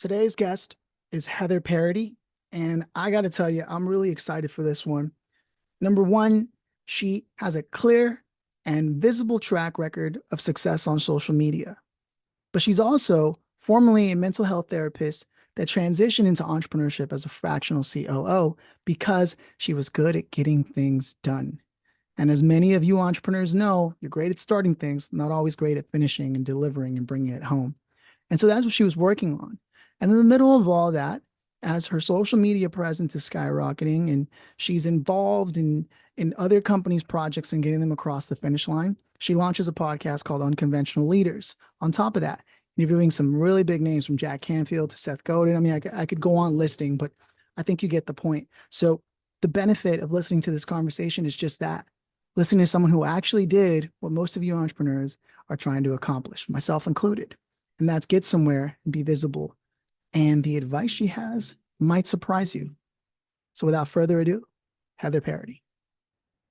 Today's guest is Heather Parady, and I got to tell you, I'm really excited for this one. Number one, she has a clear and visible track record of success on social media, but she's also formerly a mental health therapist that transitioned into entrepreneurship as a fractional COO because she was good at getting things done. And as many of you entrepreneurs know, you're great at starting things, not always great at finishing and delivering and bringing it home. And so that's what she was working on. And in the middle of all that, as her social media presence is skyrocketing and she's involved in other companies' projects and getting them across the finish line, she launches a podcast called Unconventional Leaders. On top of that, interviewing some really big names from Jack Canfield to Seth Godin. I mean, I could go on listing, but I think you get the point. So the benefit of listening to this conversation is just that, listening to someone who actually did what most of you entrepreneurs are trying to accomplish, myself included. And that's get somewhere and be visible. And the advice she has might surprise you. So without further ado, Heather Parady.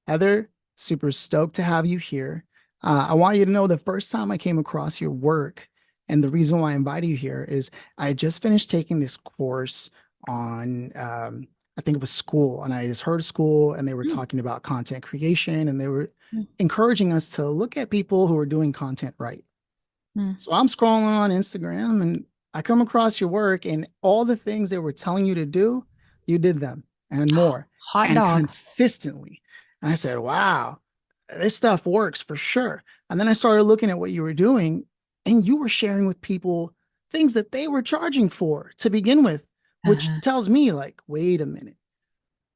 Heather, super stoked to have you here. I want you to know the first time I came across your work and the reason why I invited you here is I just finished taking this course on, I think it was school, and I just heard of school and they were talking about content creation and they were encouraging us to look at people who are doing content right. So I'm scrolling on Instagram and I come across your work and all the things they were telling you to do, you did them and more Hot and dog. consistently. And I said, wow, this stuff works for sure. And then I started looking at what you were doing and you were sharing with people things that they were charging for to begin with, which Uh-huh. tells me like, wait a minute,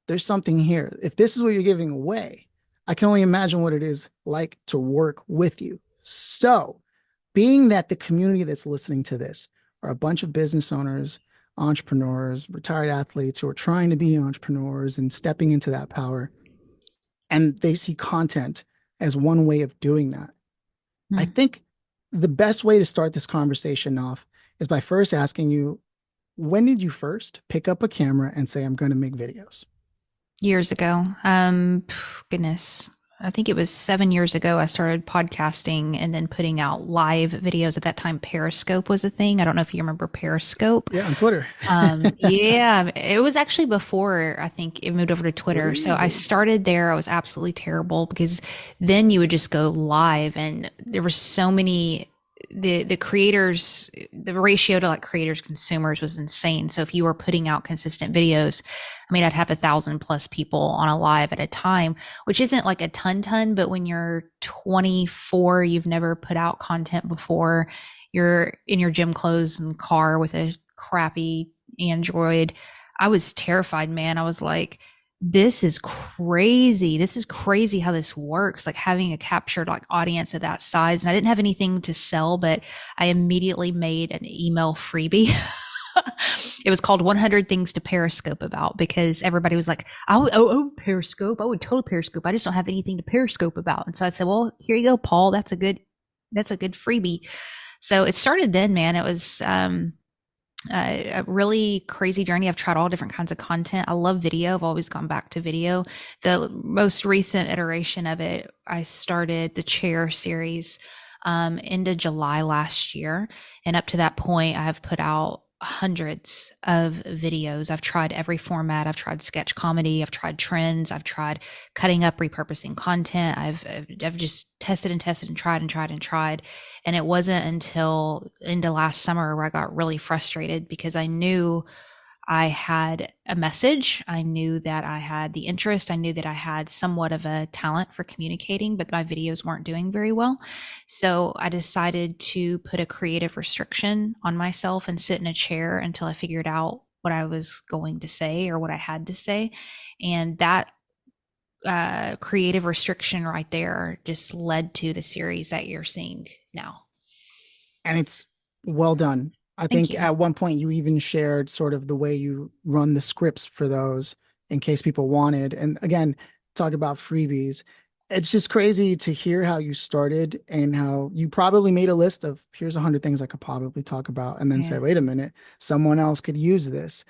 there's something here. If this is what you're giving away, I can only imagine what it is like to work with you. So, being that the community that's listening to this are a bunch of business owners, entrepreneurs, retired athletes who are trying to be entrepreneurs and stepping into that power, and they see content as one way of doing that. I Hmm. think the best way to start this conversation off is by first asking you, when did you first pick up a camera and say, I'm going to make videos? Years ago. Goodness. I think it was 7 years ago I started podcasting and then putting out live videos. At that time, Periscope was a thing. I don't know if you remember Periscope. Yeah, on Twitter. Yeah, it was actually before I think it moved over to Twitter. So I Really? started there. I was absolutely terrible because then you would just go live and there were so many the creators, the ratio to like creators consumers was insane. So if you were putting out consistent videos, I mean, I'd have 1,000 plus people on a live at a time, which isn't like a ton, but when you're 24, you've never put out content before, you're in your gym clothes and car with a crappy Android. I was terrified, man. I was like, this is crazy. This is crazy how this works. Like having a captured like audience of that size. And I didn't have anything to sell, but I immediately made an email freebie. It was called 100 Things to Periscope About because everybody was like, oh, Periscope. I would totally Periscope. I just don't have anything to Periscope about. And so I said, well, here you go, Paul. That's a good freebie. So it started then, man. It was, a really crazy journey. I've tried all different kinds of content. I love video. I've always gone back to video. The most recent iteration of it, I started the chair series into July last year. And up to that point, I have put out hundreds of videos. I've tried every format. I've tried sketch comedy. I've tried trends. I've tried cutting up, repurposing content. I've just tested and tested and tried and tried and tried. And it wasn't until into last summer where I got really frustrated because I knew I had a message. I knew that I had the interest. I knew that I had somewhat of a talent for communicating, but my videos weren't doing very well. So I decided to put a creative restriction on myself and sit in a chair until I figured out what I was going to say or what I had to say. And that creative restriction right there just led to the series that you're seeing now. And it's well done. I Thank think you. at one point you even shared sort of the way you run the scripts for those in case people wanted. And again, talk about freebies. It's just crazy to hear how you started and how you probably made a list of here's 100 things I could probably talk about, and then say, Yeah. wait a minute, someone else could use this.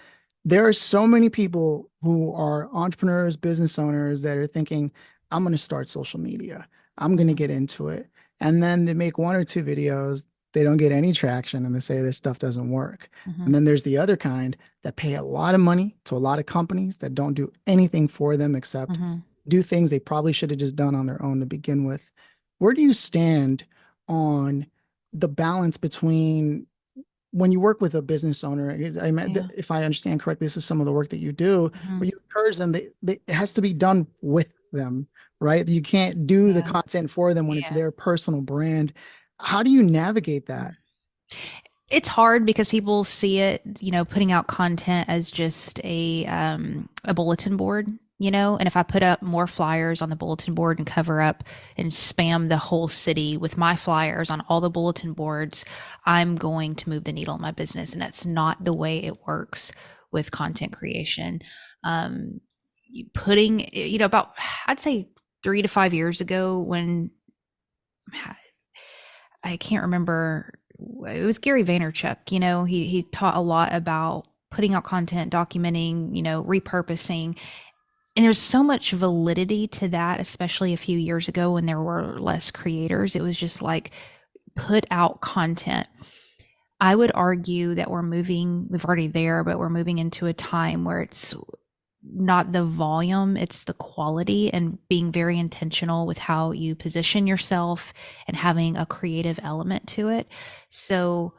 There are so many people who are entrepreneurs, business owners that are thinking, I'm going to start social media. I'm going to get into it. And then they make one or two videos, they don't get any traction and they say this stuff doesn't work. Hmm. And then there's the other kind that pay a lot of money to a lot of companies that don't do anything for them except Hmm. do things they probably should have just done on their own to begin with. Where do you stand on the balance between when you work with a business owner? Yeah. If I understand correctly, this is some of the work that you do, Hmm. where you encourage them, it has to be done with them, right? You can't do the Yeah. content for them when it's Yeah. their personal brand. How do you navigate that? It's hard because people see it, putting out content as just a bulletin board, and if I put up more flyers on the bulletin board and cover up and spam the whole city with my flyers on all the bulletin boards, I'm going to move the needle in my business, and that's not the way it works with content creation. Um, putting, about, I'd say 3 to 5 years ago, when I can't remember. It was Gary Vaynerchuk. He taught a lot about putting out content, documenting, repurposing. And there's so much validity to that, especially a few years ago when there were less creators. It was just like put out content. I would argue that we've already there, but we're moving into a time where it's not the volume, it's the quality, and being very intentional with how you position yourself and having a creative element to it. So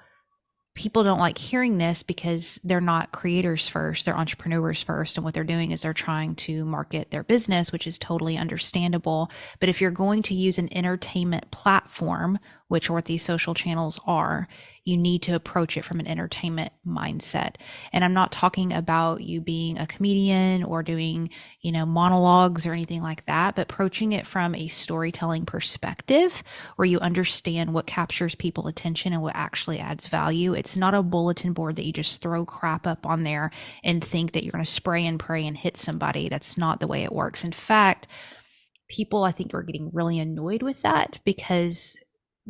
people don't like hearing this because they're not creators first, they're entrepreneurs first. And what they're doing is they're trying to market their business, which is totally understandable. But if you're going to use an entertainment platform, which are what these social channels are, you need to approach it from an entertainment mindset. And I'm not talking about you being a comedian or doing, monologues or anything like that, but approaching it from a storytelling perspective where you understand what captures people's attention and what actually adds value. It's not a bulletin board that you just throw crap up on there and think that you're going to spray and pray and hit somebody. That's not the way it works. In fact, people I think are getting really annoyed with that because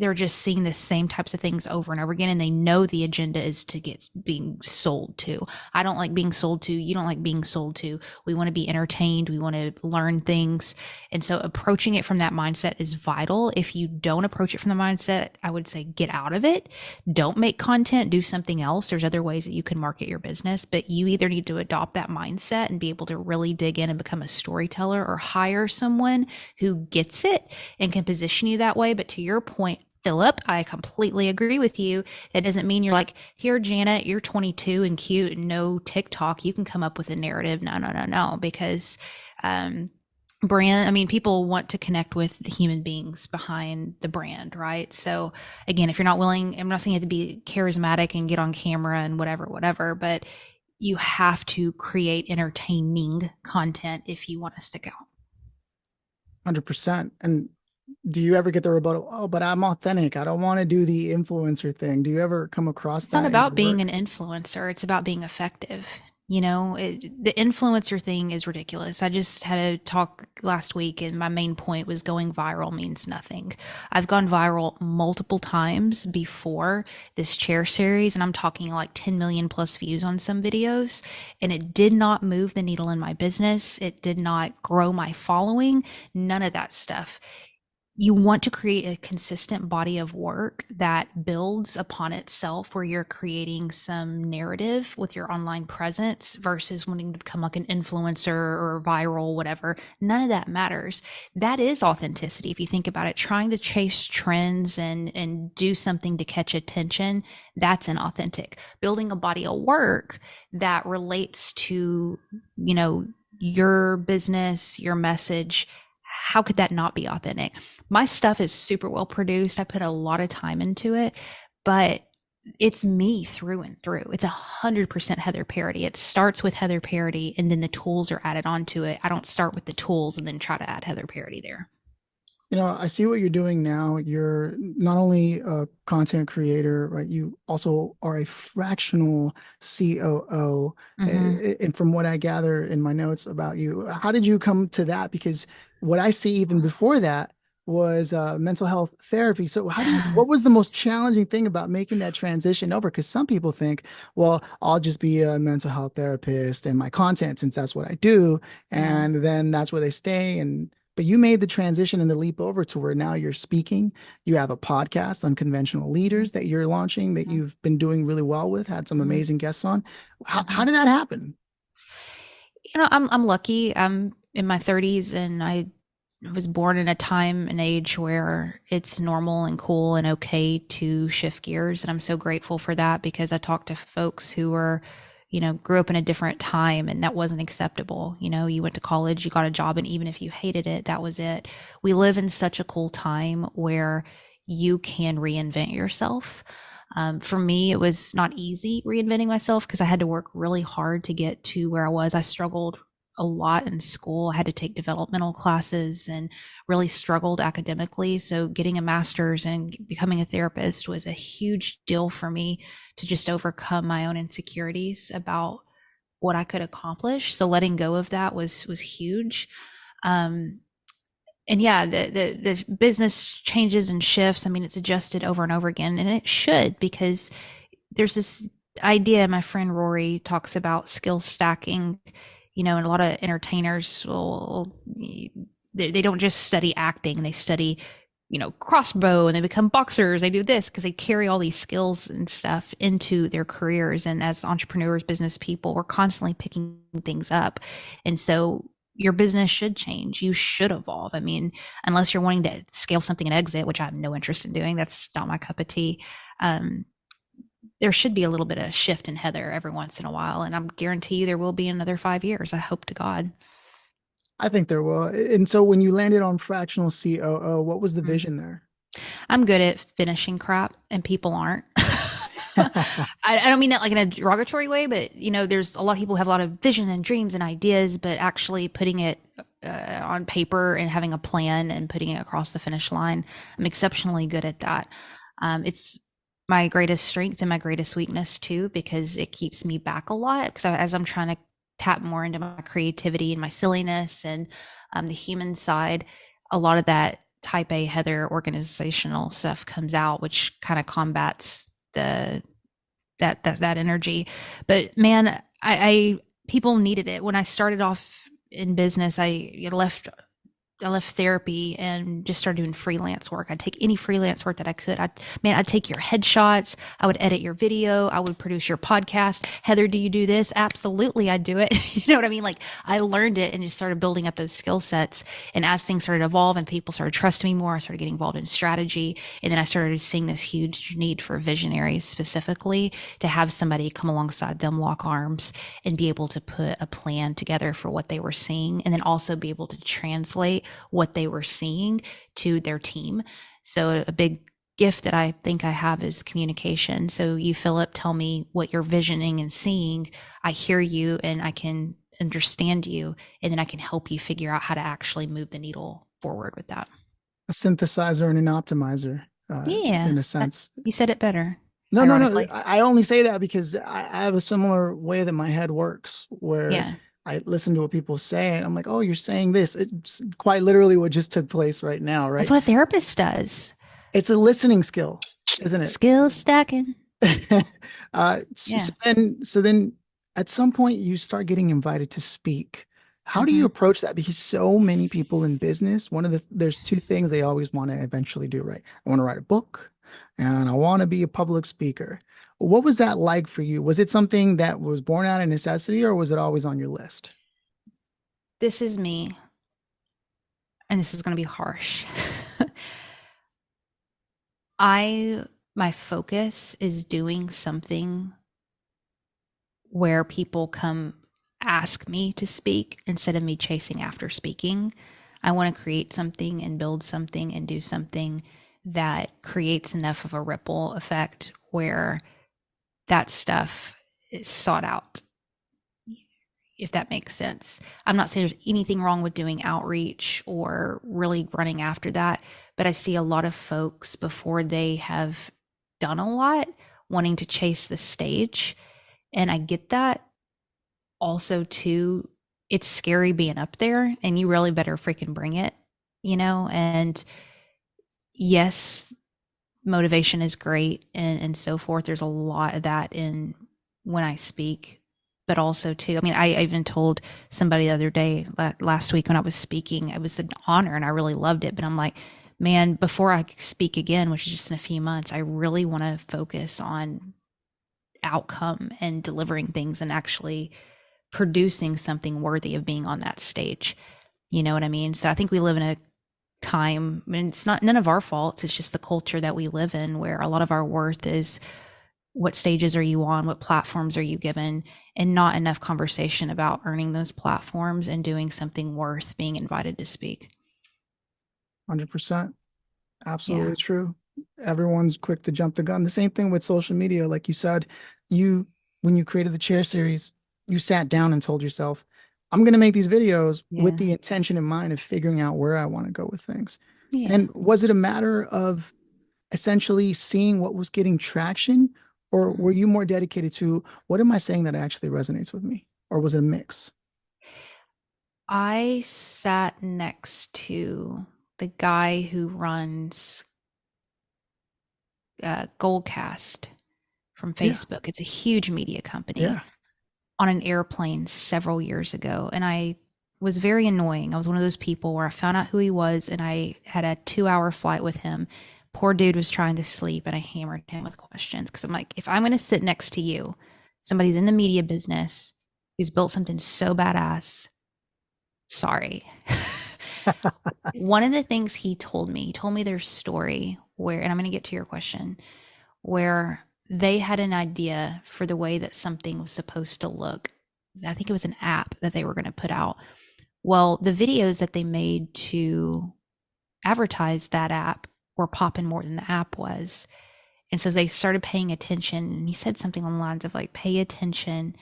they're just seeing the same types of things over and over again, and they know the agenda is to get being sold to. I don't like being sold to. You don't like being sold to. We want to be entertained. We want to learn things. And so approaching it from that mindset is vital. If you don't approach it from the mindset, I would say get out of it. Don't make content, do something else. There's other ways that you can market your business, but you either need to adopt that mindset and be able to really dig in and become a storyteller, or hire someone who gets it and can position you that way. But to your point, Phillip, I completely agree with you. That doesn't mean you're like, here, Janet, you're 22 and cute and no TikTok. You can come up with a narrative. No, no, no, no. Because people want to connect with the human beings behind the brand, right? So again, if you're not willing, I'm not saying you have to be charismatic and get on camera and whatever, whatever, but you have to create entertaining content if you want to stick out. 100%. And do you ever get the rebuttal? Oh, but I'm authentic. I don't want to do the influencer thing. Do you ever come across It's not that in your about being an work? influencer, it's about being effective. The influencer thing is ridiculous. I just had a talk last week, and my main point was going viral means nothing. I've gone viral multiple times before this chair series, and I'm talking like 10 million plus views on some videos, and it did not move the needle in my business. It did not grow my following, none of that stuff. You want to create a consistent body of work that builds upon itself, where you're creating some narrative with your online presence versus wanting to become like an influencer or viral, whatever. None of that matters. That is authenticity. If you think about it, trying to chase trends and do something to catch attention, that's inauthentic. Building a body of work that relates to, your business, your message, how could that not be authentic? My stuff is super well produced. I put a lot of time into it, but it's me through and through. It's 100% Heather Parody. It starts with Heather Parody and then the tools are added onto it. I don't start with the tools and then try to add Heather Parody there. I see what you're doing now. You're not only a content creator, right? You also are a fractional COO. Mm-hmm. And from what I gather in my notes about you, how did you come to that? Because what I see even before that was mental health therapy. So what was the most challenging thing about making that transition over? Because some people think, well, I'll just be a mental health therapist and my content, since that's what I do, Yeah. and then that's where they stay. And but you made the transition and the leap over to where now you're speaking. You have a podcast, Unconventional Leaders, that you're launching that Mhm. you've been doing really well with, had some Mhm. amazing guests on. How Mhm. did that happen? I'm lucky. I'm in my 30s, and I was born in a time and age where it's normal and cool and okay to shift gears. And I'm so grateful for that, because I talked to folks who were, grew up in a different time and that wasn't acceptable. You went to college, you got a job, and even if you hated it, that was it. We live in such a cool time where you can reinvent yourself. For me, it was not easy reinventing myself because I had to work really hard to get to where I was. I struggled a lot in school. I had to take developmental classes and really struggled academically. So, getting a master's and becoming a therapist was a huge deal for me to just overcome my own insecurities about what I could accomplish. So, letting go of that was huge. Um, and yeah, the business changes and shifts. I mean, it's adjusted over and over again, and it should, because there's this idea my friend Rory talks about, skill stacking, and a lot of entertainers will, they don't just study acting, they study, crossbow, and they become boxers, they do this because they carry all these skills and stuff into their careers. And as entrepreneurs, business people, we're constantly picking things up. And so your business should change. You should evolve. I mean, unless you're wanting to scale something and exit, which I have no interest in doing, that's not my cup of tea. Um, there should be a little bit of shift in Heather every once in a while. And I'm guarantee you there will be another 5 years. I hope to God. I think there will. And so when you landed on fractional COO, what was the Mm. vision there? I'm good at finishing crap, and people aren't. I don't mean that like in a derogatory way, but there's a lot of people who have a lot of vision and dreams and ideas, but actually putting it on paper and having a plan and putting it across the finish line, I'm exceptionally good at that. It's my greatest strength and my greatest weakness too, because it keeps me back a lot. Because as I'm trying to tap more into my creativity and my silliness and the human side, a lot of that type A Heather organizational stuff comes out, which kind of combats the that energy. But man, I people needed it when I started off in business. I left therapy and just started doing freelance work. I'd take any freelance work that I could. I'd take your headshots. I would edit your video. I would produce your podcast. Heather, do you do this? Absolutely, I do it. You know what I mean? Like, I learned it and just started building up those skill sets. And as things started to evolve and people started trusting me more, I started getting involved in strategy. And then I started seeing this huge need for visionaries specifically, to have somebody come alongside them, lock arms, and be able to put a plan together for what they were seeing. And then also be able to translate what they were seeing to their team. So a big gift that I think I have is communication. So you, Phillip, tell me what you're visioning and seeing. I hear you and I can understand you, and then I can help you figure out how to actually move the needle forward with that. A synthesizer and an optimizer, Yeah, in a sense. you said it better, No, no, no. ironically. I only say that because I have a similar way that my head works where Yeah, I listen to what people say and I'm like, oh, you're saying this. It's quite literally what just took place right now, that's right? what a therapist does. It's a listening skill, isn't it? Skill stacking. Yeah. So then at some point you start getting invited to speak. How do you Hmm. approach that? Because so many people in business, there's two things they always want to eventually do, right? I want to write a book and I want to be a public speaker. What was that like for you? Was it something that was born out of necessity or was it always on your list? This is me, and this is going to be harsh. I My focus is doing something where people come ask me to speak instead of me chasing after speaking. I want to create something and build something and do something that creates enough of a ripple effect where that stuff is sought out, if that makes sense. I'm not saying there's anything wrong with doing outreach or really running after that, but I see a lot of folks before they have done a lot wanting to chase the stage. And I get that. Also, too, it's scary being up there, and you really better freaking bring it. And yes, motivation is great and so forth. There's a lot of that in when I speak. but also too, I mean, I even told somebody the other day, last week when I was speaking, it was an honor and I really loved it. But I'm like, man, before I speak again, which is just in a few months, I really want to focus on outcome and delivering things and actually producing something worthy of being on that stage. You know what I mean? So I think we live in a time, and it's not none of our faults. It's just the culture that we live in where a lot of our worth is what stages are you on, what platforms are you given, and not enough conversation about earning those platforms and doing something worth being invited to speak. 100%. Yeah. Absolutely true. Everyone's quick to jump the gun. The same thing with social media. Like you said, you, when you created the chair series, you sat down and told yourself, I'm going to make these videos with Yeah. the intention in mind of figuring out where I want to go with things. Yeah. And was it a matter of essentially seeing what was getting traction, or were you more dedicated to what am I saying that actually resonates with me? Or was it a mix? I sat next to the guy who runs Goldcast from Yeah. Facebook. It's a huge media company Yeah. on an airplane several years ago. And I was very annoying. I was one of those people where I found out who he was and I had a 2 hour flight with him. Poor dude was trying to sleep and I hammered him with questions because I'm like, if I'm going to sit next to you, somebody who's in the media business, who's built something so badass, sorry. One of the things he told me their story where, and I'm going to get to your question, where they had an idea for the way that something was supposed to look. I think it was an app that they were going to put out. Well, the videos that they made to advertise that app were popping more than the app was. And so they started paying attention. And he said something along the lines of like, pay attention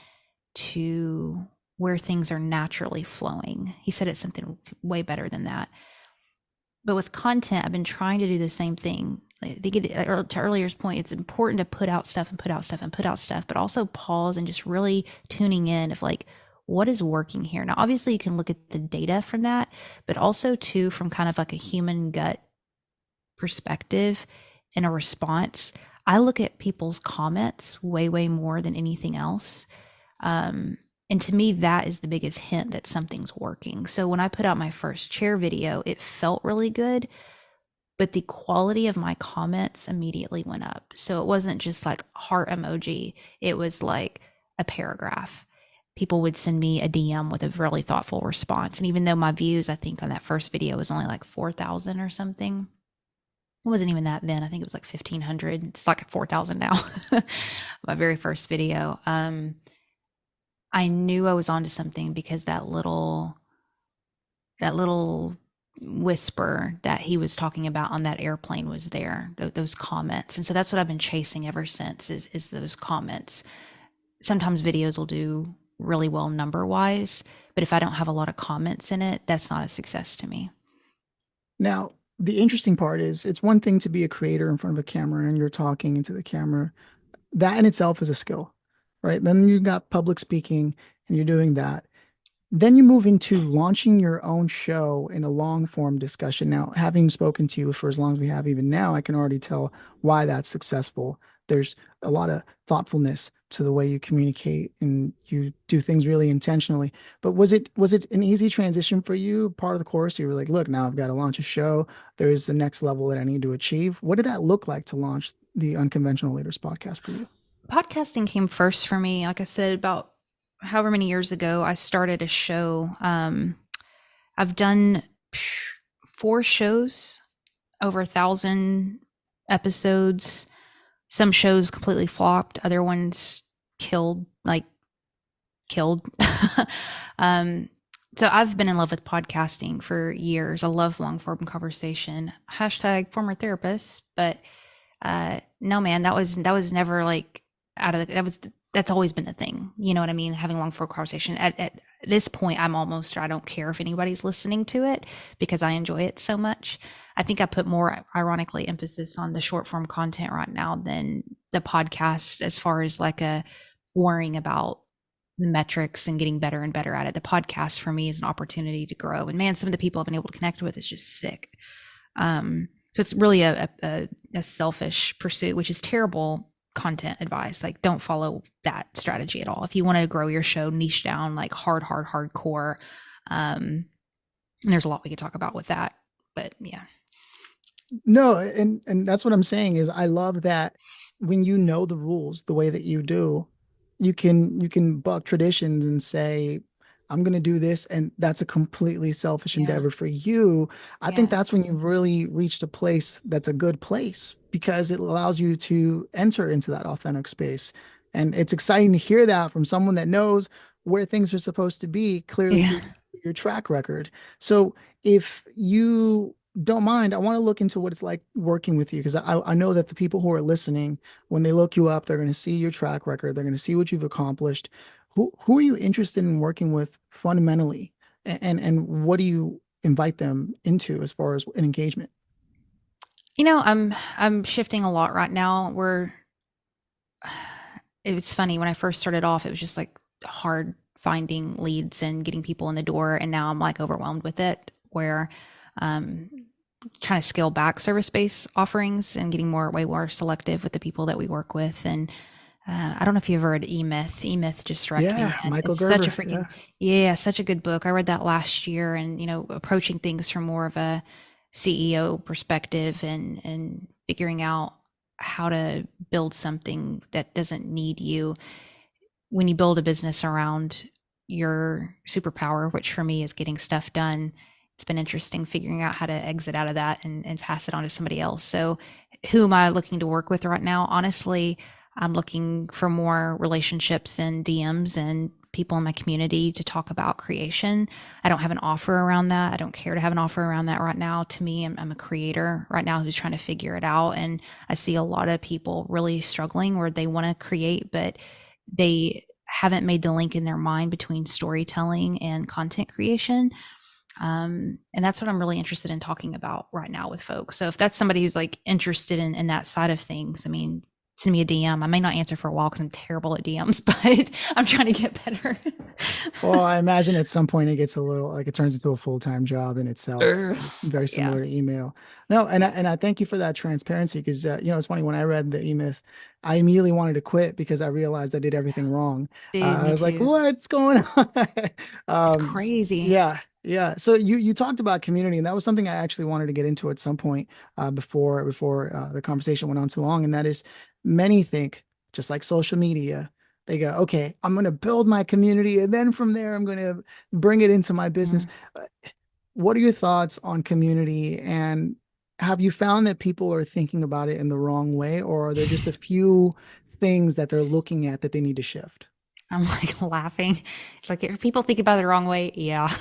to where things are naturally flowing. He said it's something way better than that. But with content, I've been trying to do the same thing. I think to earlier's point, it's important to put out stuff and put out stuff and put out stuff, but also pause and just really tuning in of like, what is working here? Now, obviously, you can look at the data from that, but also too from kind of like a human gut perspective and a response. I look at people's comments way, way more than anything else. And to me, that is the biggest hint that something's working. So when I put out my first chair video, it felt really good, but the quality of my comments immediately went up. So it wasn't just like heart emoji, it was like a paragraph. People would send me a DM with a really thoughtful response. And even though my views, I think on that first video was only like 4,000 or something, it wasn't even that then. I think it was like 1,500. It's like 4,000 now. My very first video. I knew I was onto something because that little whisper that he was talking about on that airplane was there, those comments. And so that's what I've been chasing ever since is those comments. Sometimes videos will do really well number wise, but if I don't have a lot of comments in it, that's not a success to me. Now, the interesting part is it's one thing to be a creator in front of a camera and you're talking into the camera. That in itself is a skill, right? Then you got public speaking and you're doing that. Then you move into launching your own show in a long form discussion. Now, having spoken to you for as long as we have even now, I can already tell why that's successful. There's a lot of thoughtfulness to the way you communicate and you do things really intentionally. But was it an easy transition for you? Part of the course, you were like, look, now I've got to launch a show. There's the next level that I need to achieve. What did that look like to launch the Unconventional Leaders podcast for you? Podcasting came first for me. Like I said, about however many years ago, I started a show. I've done 4 shows, over 1,000 episodes. Some shows completely flopped, other ones killed, like killed. um, so I've been in love with podcasting for years. I love long form conversation. Hashtag former therapist, but no, man, that was never like out of the, that's always been the thing. You know what I mean? Having long form conversation. At this point, I don't care if anybody's listening to it because I enjoy it so much. I think I put more, ironically, emphasis on the short form content right now than the podcast, as far as like a worrying about the metrics and getting better and better at it. The podcast for me is an opportunity to grow. And man, some of the people I've been able to connect with is just sick. So it's really a selfish pursuit, which is terrible. content advice. Like, don't follow that strategy at all. If you want to grow your show, niche down, like hardcore. And there's a lot we could talk about with that, but yeah. No, and that's what I'm saying is I love that when you know the rules the way that you do, you can buck traditions and say, I'm gonna do this, and that's a completely selfish Yeah. endeavor for you. I think Yeah. that's when you've really reached a place that's a good place because it allows you to enter into that authentic space. And it's exciting to hear that from someone that knows where things are supposed to be clearly Yeah. through your track record. So if you don't mind, I want to look into what it's like working with you because I know that the people who are listening, when they look you up, they're going to see your track record, they're going to see what you've accomplished. Who are you interested in working with fundamentally, and what do you invite them into as far as an engagement? I'm shifting a lot right now. It's funny, when I first started off, it was just like hard finding leads and getting people in the door, and now I'm like overwhelmed with it, where um trying to scale back service-based offerings and getting way more selective with the people that we work with. And I don't know if you've ever read E-Myth. E-Myth just struck me, Yeah, man. Michael It's such a Gerber. Yeah. freaking, yeah, such a good book. I read that last year, and approaching things from more of a CEO perspective, and figuring out how to build something that doesn't need you. When you build a business around your superpower, which for me is getting stuff done, it's been interesting figuring out how to exit out of that, and pass it on to somebody else. So, who am I looking to work with right now? Honestly, I'm looking for more relationships and DMs and people in my community to talk about creation. I don't have an offer around that. I don't care to have an offer around that right now. To me, I'm a creator right now who's trying to figure it out. And I see a lot of people really struggling where they want to create, but they haven't made the link in their mind between storytelling and content creation. And that's what I'm really interested in talking about right now with folks. So if that's somebody who's like interested in that side of things, I mean, send me a DM. I may not answer for a while because I'm terrible at DMs, but I'm trying to get better. Well, I imagine at some point it gets a little like it turns into a full-time job in itself, very Yeah. similar to email. No, and I thank you for that transparency because it's funny when I read the E-Myth, I immediately wanted to quit because I realized I did everything wrong. Dude, I me was like, too. what's going on? It's crazy. Yeah, yeah. So you talked about community, and that was something I actually wanted to get into at some point before the conversation went on too long, and that is many think just like social media. They go, okay, I'm going to build my community, and then from there, I'm going to bring it into my business. Mm. Uh, What are your thoughts on community? And have you found that people are thinking about it in the wrong way, or are there just a few things that they're looking at that they need to shift? I'm like laughing. It's like, if people think about it the wrong way, yeah.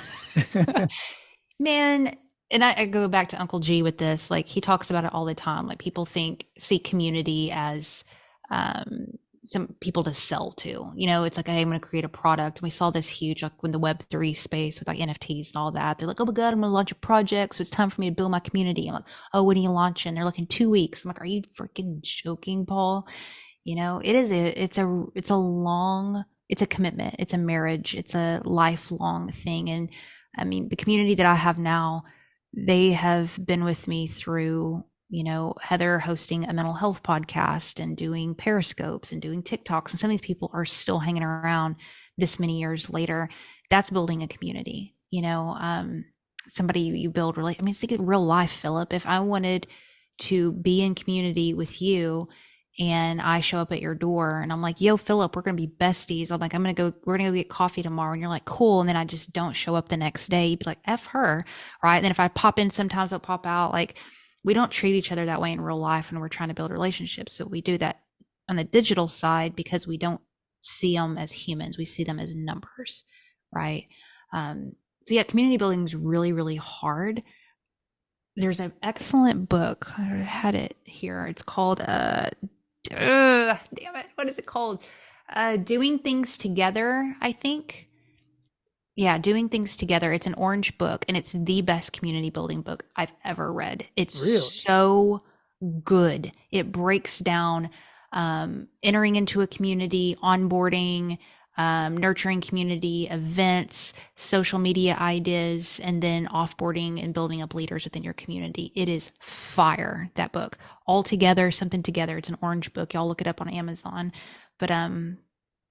Man, and I go back to Uncle G with this. Like, he talks about it all the time. Like, people see community as um, some people to sell to. It's like, hey, I'm going to create a product. And we saw this huge, like, when the Web3 space with like NFTs and all that. They're like, oh my God, I'm going to launch a project. So it's time for me to build my community. I'm like, oh, when are you launching? They're like, in 2 weeks. I'm like, are you freaking joking, Paul? It's a commitment. It's a marriage. It's a lifelong thing. And I mean, the community that I have now, they have been with me through, Heather hosting a mental health podcast and doing periscopes and doing TikToks. And some of these people are still hanging around this many years later. That's building a community, somebody you build really. I mean, think of real life, Philip. If I wanted to be in community with you, and I show up at your door and I'm like, yo, Phillip, we're going to be besties. I'm like, we're going to go get coffee tomorrow. And you're like, cool. And then I just don't show up the next day. You'd be like, F her. Right. And then if I pop in, sometimes I'll pop out. Like, we don't treat each other that way in real life when we're trying to build relationships. So we do that on the digital side because we don't see them as humans. We see them as numbers. Right. So yeah, community building is really, really hard. There's an excellent book. I had it here. It's called damn it, what is it called? Doing Things Together, I think. Yeah, Doing Things Together. It's an orange book, and it's the best community building book I've ever read. It's Really? so good. It breaks down entering into a community, onboarding, nurturing community events, social media ideas, and then offboarding and building up leaders within your community. It is fire, that book. All together, something together. It's an orange book. Y'all look it up on Amazon. But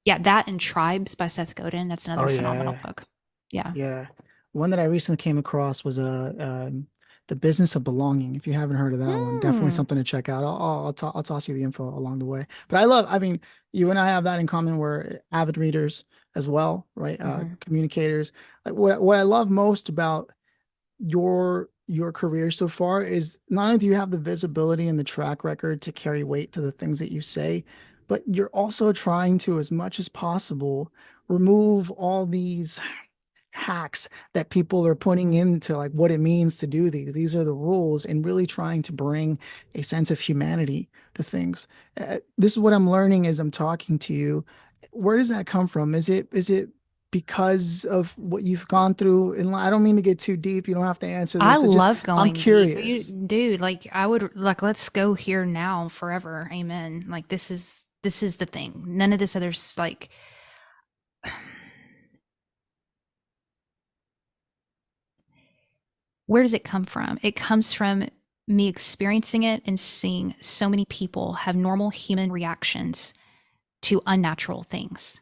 yeah, that and Tribes by Seth Godin. That's Oh another phenomenal yeah. book. Yeah. Yeah. One that I recently came across was The Business of Belonging. If you haven't heard of that one, definitely Hmm. something to check out. I'll toss you the info along the way. But I mean, you and I have that in common. We're avid readers as well, right? Hmm. Communicators. Like what I love most about your career so far is not only do you have the visibility and the track record to carry weight to the things that you say, but you're also trying to, as much as possible, remove all these hacks that people are putting Hmm. into like what it means to do these. These are the rules, and really trying to bring a sense of humanity to things. This is what I'm learning as I'm talking to you. Where does that come from? Is it because of what you've gone through in life? I don't mean to get too deep. You don't have to answer I this. love I'm going deep. You, curious. dude, like I would like let's go here now forever. Amen. Like this is the thing. None of this other's like where does it come from? It comes from me experiencing it and seeing so many people have normal human reactions to unnatural things.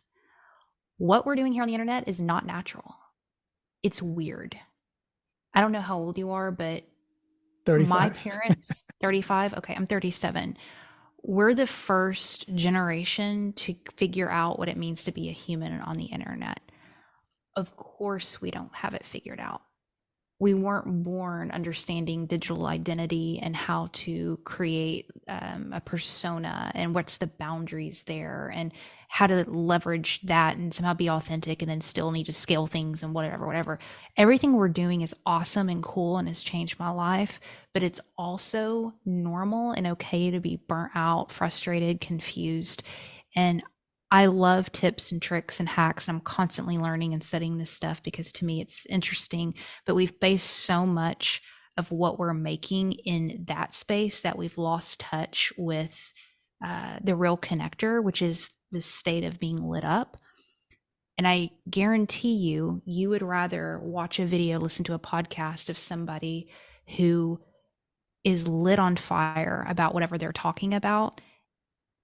What we're doing here on the internet is not natural. It's weird. I don't know how old you are, but my 35. parents, 35, okay, I'm 37. We're the first generation to figure out what it means to be a human on the internet. Of course, we don't have it figured out. We weren't born understanding digital identity and how to create a persona and what's the boundaries there and how to leverage that and somehow be authentic and then still need to scale things and whatever. Everything we're doing is awesome and cool and has changed my life, but it's also normal and okay to be burnt out, frustrated, confused. And I love tips and tricks and hacks, and I'm constantly learning and studying this stuff because to me it's interesting, but we've based so much of what we're making in that space that we've lost touch with the real connector, which is the state of being lit up. And I guarantee you, you would rather watch a video, listen to a podcast of somebody who is lit on fire about whatever they're talking about.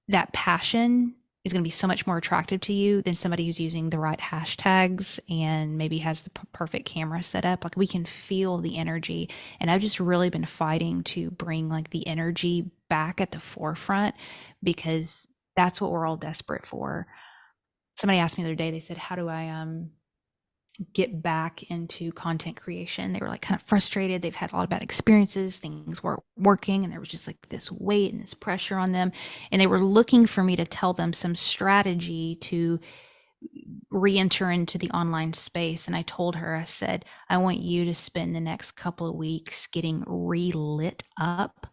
That passion is going to be so much more attractive to you than somebody who's using the right hashtags and maybe has the perfect camera set up. Like we can feel the energy. And I've just really been fighting to bring like the energy back at the forefront because that's what we're all desperate for. Somebody asked me the other day, they said, how do I get back into content creation? They were like kind of frustrated. They've had a lot of bad experiences. Things weren't working, and there was just like this weight and this pressure on them. And they were looking for me to tell them some strategy to re-enter into the online space. And I told her, I said, I want you to spend the next couple of weeks getting relit up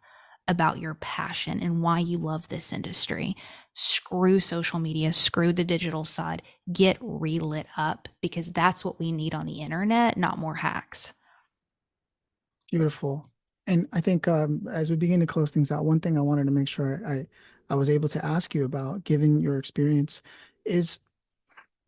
about your passion and why you love this industry. Screw social media, screw the digital side, get relit up because that's what we need on the internet, not more hacks. Beautiful. And I think as we begin to close things out, one thing I wanted to make sure I was able to ask you about, given your experience, is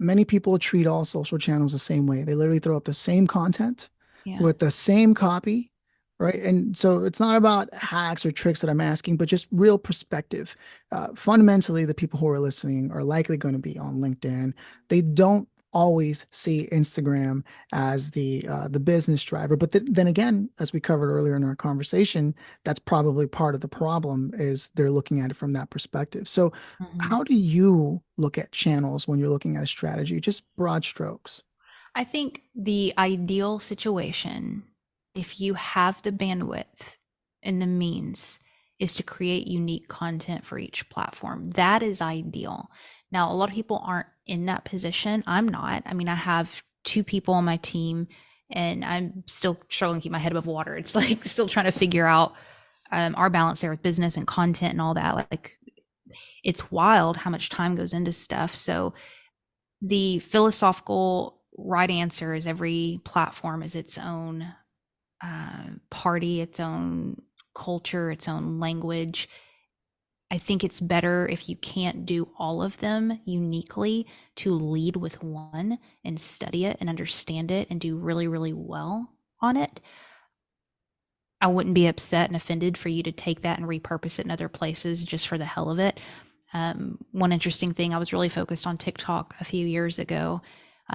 many people treat all social channels the same way. They literally throw up the same content Yeah. with the same copy, right? And so it's not about hacks or tricks that I'm asking, but just real perspective. Fundamentally, the people who are listening are likely going to be on LinkedIn. They don't always see Instagram as the business driver. But then again, as we covered earlier in our conversation, that's probably part of the problem is they're looking at it from that perspective. So Mhm. how do you look at channels when you're looking at a strategy? Just broad strokes. I think the ideal situation, if you have the bandwidth and the means, is to create unique content for each platform. That is ideal. Now, a lot of people aren't in that position. I'm not. I mean, I have two people on my team and I'm still struggling to keep my head above water. It's like still trying to figure out our balance there with business and content and all that. Like, it's wild how much time goes into stuff. So, the philosophical right answer is every platform is its own party, its own culture, its own language. I think it's better if you can't do all of them uniquely to lead with one and study it and understand it and do really, really well on it. I wouldn't be upset and offended for you to take that and repurpose it in other places just for the hell of it. One interesting thing, I was really focused on TikTok a few years ago.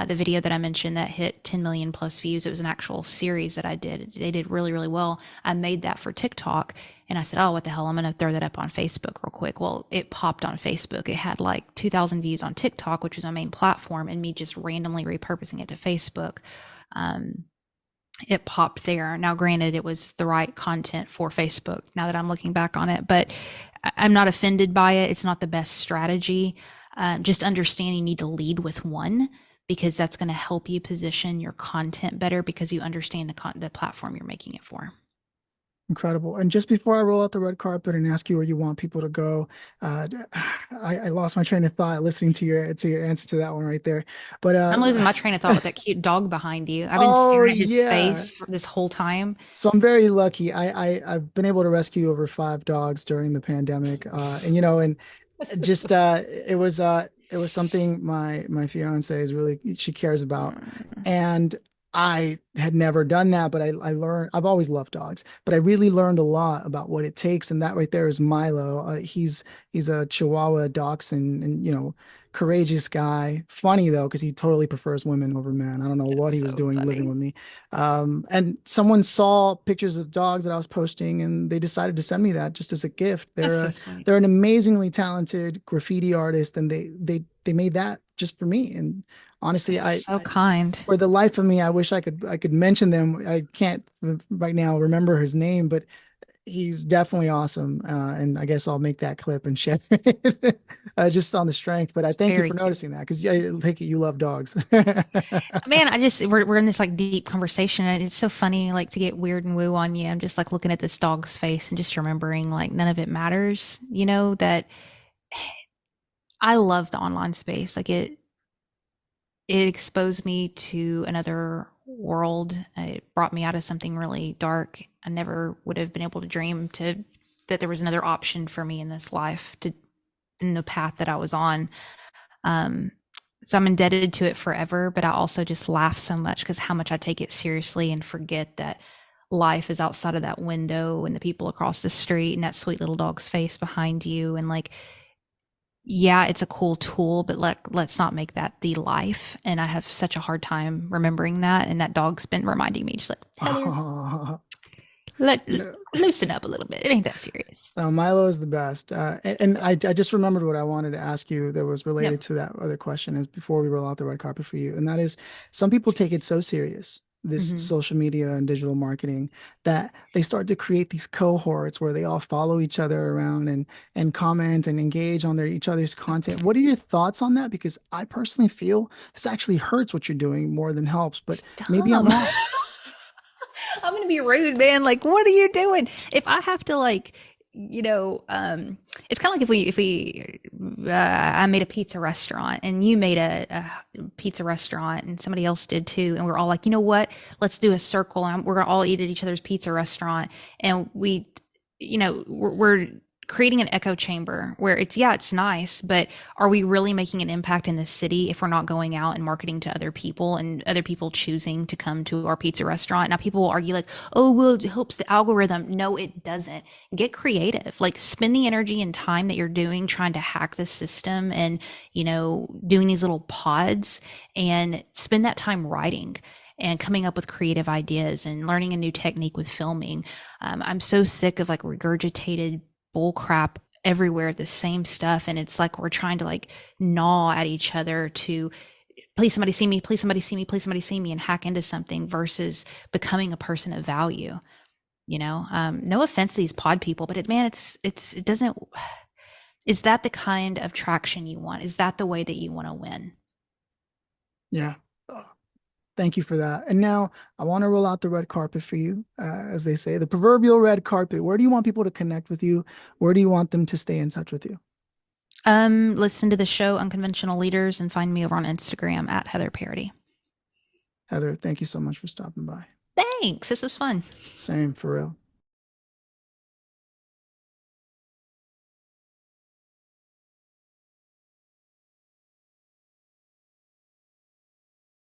The video that I mentioned that hit 10 million plus views, it was an actual series that I did. They did really, really well. I made that for TikTok and I said, oh, what the hell? I'm going to throw that up on Facebook real quick. Well, it popped on Facebook. It had like 2,000 views on TikTok, which was my main platform, and me just randomly repurposing it to Facebook. Um, it popped there. Now, granted, it was the right content for Facebook now that I'm looking back on it, but I'm not offended by it. It's not the best strategy. Just understand you need to lead with one because that's going to help you position your content better because you understand the platform you're making it for. Incredible. And just before I roll out the red carpet and ask you where you want people to go, I lost my train of thought listening to your answer to that one right there. But I'm losing my train of thought with that cute dog behind you. I've been oh staring at his yeah. face this whole time. So I'm very lucky. I've been able to rescue over 5 dogs during the pandemic. And and just it was something my fiance is really she cares about. Mm, And I had never done that, but I learned I've always loved dogs, but I really learned a lot about what it takes. And that right there is Milo. He's a Chihuahua dachshund and courageous guy. Funny though, because he totally prefers women over men. I don't know what it's he was so doing living funny. with me. And someone saw pictures of dogs that I was posting and they decided to send me that just as a gift. That's so sweet. They're an amazingly talented graffiti artist and they made that just for me. And honestly, That's so kind. for the life of me, I wish I could mention them. I can't right now remember his name, but he's definitely awesome. And I guess I'll make that clip and share it just on the strength. But I thank you Very for cute. noticing that because I take it you love dogs. Man, we're in this like deep conversation and it's so funny like to get weird and woo on you. I'm just like looking at this dog's face and just remembering like none of it matters, that I love the online space. Like it exposed me to another world. It brought me out of something really dark. I never would have been able to dream to that there was another option for me in this life to in the path that I was on. Um, so I'm indebted to it forever, but I also just laugh so much because how much I take it seriously and forget that life is outside of that window and the people across the street and that sweet little dog's face behind you. And like, yeah, it's a cool tool, but let's not make that the life. And I have such a hard time remembering that. And that dog's been reminding me, just like, Heather, Oh, let no. loosen up a little bit. It ain't that serious. Milo is the best. And I just remembered what I wanted to ask you that was Yep. related to that other question is before we roll out the red carpet for you. And that is some people take it so serious, this Mm-hmm. social media and digital marketing, that they start to create these cohorts where they all follow each other around and comment and engage on each other's content. What are your thoughts on that? Because I personally feel this actually hurts what you're doing more than helps, but It's maybe I'm dumb. wrong. I'm gonna be rude, man. Like, what are you doing? If I have to, like, it's kind of like I made a pizza restaurant and you made a pizza restaurant and somebody else did too, and we're all like, you know what? Let's do a circle and we're gonna all eat at each other's pizza restaurant, and we're creating an echo chamber where it's nice, but are we really making an impact in the city if we're not going out and marketing to other people and other people choosing to come to our pizza restaurant? Now people will argue like, oh well, it helps the algorithm. No, it doesn't. Get creative. Like spend the energy and time that you're doing trying to hack the system and doing these little pods, and spend that time writing and coming up with creative ideas and learning a new technique with filming. I'm so sick of like regurgitated bull crap everywhere, the same stuff. And it's like we're trying to like gnaw at each other to please somebody see me, please somebody see me, please somebody see me, and hack into something versus becoming a person of value. No offense to these pod people, but it doesn't. Is that the kind of traction you want? Is that the way that you want to win? Yeah. Thank you for that. And now I want to roll out the red carpet for you, as they say, the proverbial red carpet. Where do you want people to connect with you? Where do you want them to stay in touch with you? Listen to the show Unconventional Leaders and find me over on Instagram at Heather Parady. Heather, thank you so much for stopping by. Thanks. This was fun. Same for real.